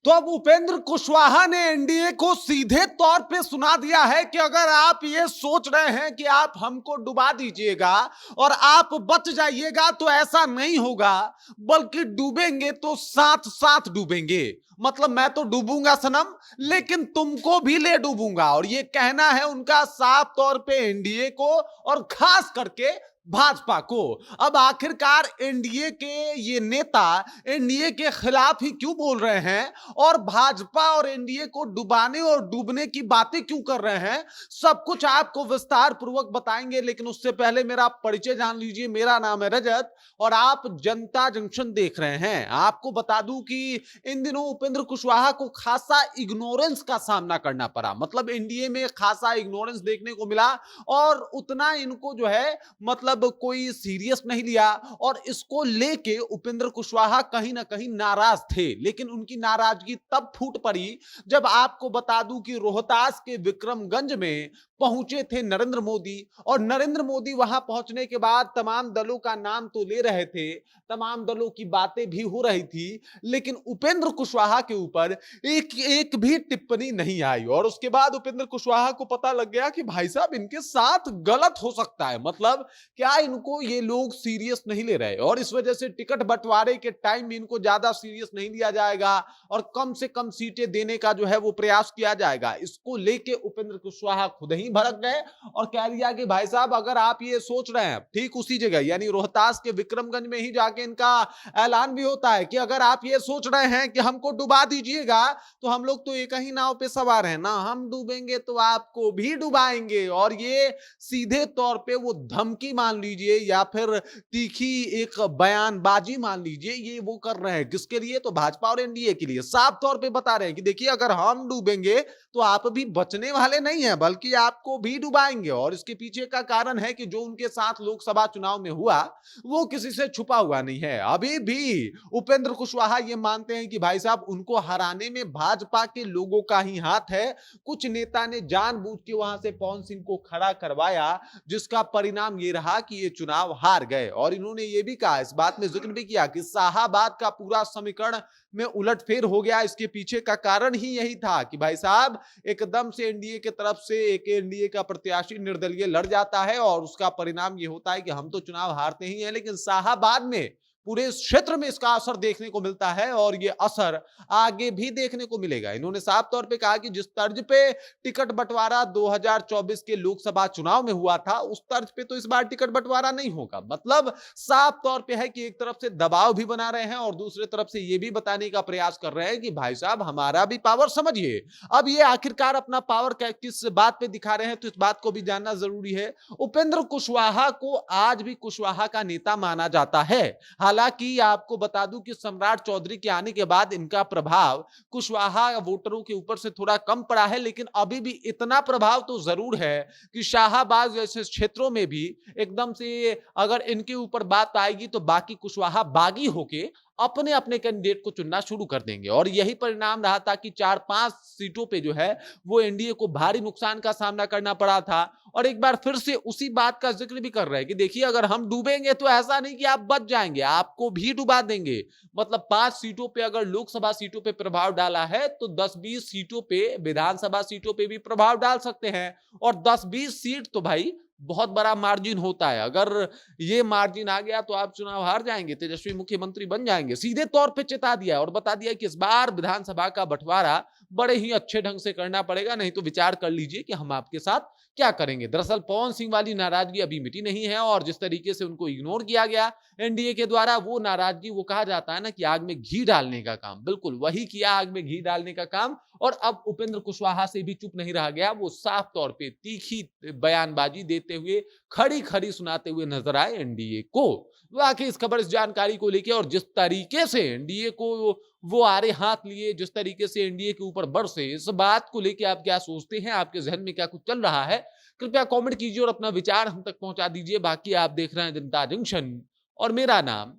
तो अब उपेंद्र कुशवाहा ने एनडीए को सीधे तौर पे सुना दिया है कि अगर आप ये सोच रहे हैं कि आप हमको डुबा दीजिएगा और आप बच जाइएगा तो ऐसा नहीं होगा, बल्कि डूबेंगे तो साथ साथ डूबेंगे। मतलब मैं तो डूबूंगा सनम, लेकिन तुमको भी ले डूबूंगा। और ये कहना है उनका साफ तौर पे एनडीए को और खास करके भाजपा को। अब आखिरकार एनडीए के ये नेता एनडीए के खिलाफ ही क्यों बोल रहे हैं और भाजपा और एनडीए को डुबाने और डूबने की बातें क्यों कर रहे हैं, सब कुछ आपको विस्तार पूर्वक बताएंगे। लेकिन उससे पहले मेरा परिचय जान लीजिए। मेरा नाम है रजत और आप जनता जंक्शन देख रहे हैं। आपको बता दूं कि इन दिनों उपेंद्र कुशवाहा को खासा इग्नोरेंस का सामना करना पड़ा। मतलब एनडीए में खासा इग्नोरेंस देखने को मिला और उतना इनको जो है मतलब कोई सीरियस नहीं लिया। और इसको लेके उपेंद्र कुशवाहा कहीं ना कहीं नाराज थे। लेकिन उनकी नाराजगी तब फूट पड़ी जब आपको बता दूं कि रोहतास के विक्रमगंज में पहुंचे थे नरेंद्र मोदी। और नरेंद्र मोदी वहां पहुंचने के बाद तमाम दलों का नाम तो ले रहे थे, तमाम दलों की बातें भी हो रही थी, लेकिन उपेंद्र कुशवाहा के ऊपर एक एक भी टिप्पणी नहीं आई। और उसके बाद उपेंद्र कुशवाहा को पता लग गया कि भाई साहब इनके साथ गलत हो सकता है। मतलब क्या इनको ये लोग सीरियस नहीं ले रहे और इस वजह से टिकट बंटवारे के टाइम में इनको ज्यादा सीरियस नहीं लिया जाएगा और कम से कम सीटें देने का जो है वो प्रयास किया जाएगा। इसको लेके उपेंद्र कुशवाहा खुद ही भड़क गए और कह दिया कि भाई साहब अगर आप ये सोच रहे हैं, ठीक उसी जगह यानी रोहतास के विक्रमगंज में ही जाके इनका ऐलान भी होता है कि अगर आप ये सोच रहे हैं कि हमको डुबा दीजिएगा तो हम लोग तो एक ही नाव पे सवार हैं ना, हम डूबेंगे तो आपको भी डुबाएंगे। और ये सीधे तौर पे वो धमकी मान लीजिए या फिर तीखी एक बयानबाजी मान लीजिए, ये वो कर रहे हैं। किसके लिए? तो भाजपा और एनडीए के लिए साफ तौर पे बता रहे हैं कि देखिए अगर हम डूबेंगे तो आप भी बचने वाले नहीं हैं, बल्कि आपको भी डुबाएंगे। और इसके पीछे का कारण है कि जो उनके साथ लोकसभा चुनाव में हुआ वो किसी से छुपा हुआ नहीं है। अभी भी उपेंद्र कुशवाहा ये मानते हैं कि भाई साहब उनको हराने में भाजपा के लोगों का ही हाथ है। कुछ नेता ने जानबूझ के वहां से पवन सिंह को खड़ा करवाया, जिसका परिणाम ये रहा कि ये चुनाव हार गए। और इन्होंने ये भी कहा, इस बात में जिक्र भी किया कि शाहाबाद का पूरा समीकरण में उलटफेर हो गया। इसके पीछे का कारण ही यही था कि भाई साहब एकदम से एनडीए की तरफ से एक एनडीए का प्रत्याशी निर्दलीय लड़ जाता है और उसका परिणाम ये होता है कि हम तो चुनाव हारते ही हैं, लेकिन शाहाबाद में पूरे क्षेत्र में इसका असर देखने को मिलता है और ये असर आगे भी देखने को मिलेगा। इन्होंने साफ तौर पे कहा कि जिस तर्ज पे टिकट बंटवारा 2024 के लोकसभा चुनाव में हुआ था उस तर्ज पे तो इस बार टिकट बंटवारा नहीं होगा। मतलब साफ तौर पे है कि एक तरफ से दबाव भी बना रहे हैं और दूसरी तरफ से ये भी बताने का प्रयास कर रहे हैं कि भाई साहब हमारा भी पावर समझिए। अब ये आखिरकार अपना पावर किस बात पे दिखा रहे हैं तो इस बात को भी जानना जरूरी है। उपेंद्र कुशवाहा को आज भी कुशवाहा का नेता माना जाता है। हालांकि आपको बता दूं कि सम्राट चौधरी के आने के बाद इनका प्रभाव कुशवाहा वोटरों के ऊपर से थोड़ा कम पड़ा है, लेकिन अभी भी इतना प्रभाव तो जरूर है कि शाहाबाद जैसे क्षेत्रों में भी एकदम से अगर इनके ऊपर बात आएगी तो बाकी कुशवाहा बागी होके अपने अपने कैंडिडेट को चुनना शुरू कर देंगे। और यही परिणाम रहा था कि 4-5 सीटों पे जो है वो एनडीए को भारी नुकसान का सामना करना पड़ा था। और एक बार फिर से उसी बात का जिक्र भी कर रहे हैं कि देखिए अगर हम डूबेंगे तो ऐसा नहीं कि आप बच जाएंगे, आपको भी डुबा देंगे। मतलब 5 सीटों पे अगर लोकसभा सीटों पे प्रभाव डाला है तो 10-20 सीटों पे विधानसभा सीटों पे भी प्रभाव डाल सकते हैं। और 10-20 सीट तो भाई बहुत बड़ा मार्जिन होता है। अगर ये मार्जिन आ गया तो आप चुनाव हार जाएंगे, तेजस्वी मुख्यमंत्री बन जाएंगे। सीधे तौर पे चेता दिया और बता दिया कि इस बार विधानसभा का बंटवारा बड़े ही अच्छे ढंग से करना पड़ेगा, नहीं तो विचार कर लीजिए कि हम आपके साथ क्या करेंगे। दरअसल पवन सिंह वाली नाराजगी अभी मिटी नहीं है और जिस तरीके से उनको इग्नोर किया गया एनडीए के द्वारा, वो नाराजगी, वो कहा जाता है ना कि आग में घी डालने का काम, बिल्कुल वही किया, आग में घी डालने का काम। और अब उपेंद्र कुशवाहा से भी चुप नहीं रहा गया, वो साफ तौर पे तीखी बयानबाजी देते हुए खड़ी खड़ी सुनाते हुए नजर आए एनडीए को। वाकई इस खबर, इस जानकारी को लेकर और जिस तरीके से एनडीए को वो आरे हाथ लिए, जिस तरीके से एनडीए के ऊपर बरसे, इस बात को लेकर आप क्या सोचते हैं? आपके जहन में क्या कुछ चल रहा है? कृपया कमेंट कीजिए और अपना विचार हम तक पहुंचा दीजिए। बाकी आप देख रहे हैं जनता जंक्शन और मेरा नाम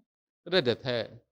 रजत है।